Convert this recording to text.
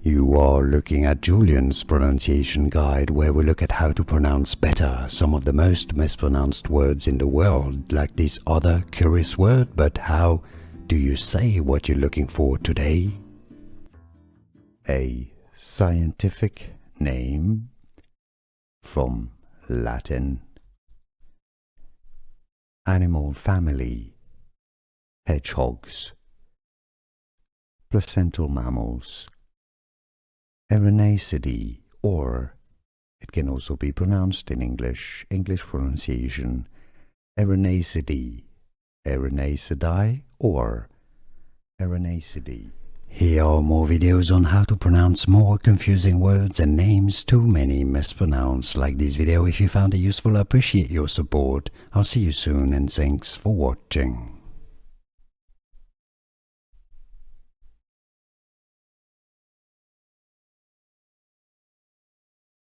You are looking at Julian's pronunciation guide, where we look at how to pronounce better some of the most mispronounced words in the world, like this other curious word. But how do you say what you're looking for today? A scientific name from Latin. Animal family: hedgehogs. Placental mammals. Erinaceidae, or it can also be pronounced in English pronunciation, Erinaceidae, Erinaceidae, or Erinaceidae. Here are more videos on how to pronounce more confusing words and names too many mispronounced. Like this video if you found it useful. I appreciate your support. I'll see you soon, and thanks for watching.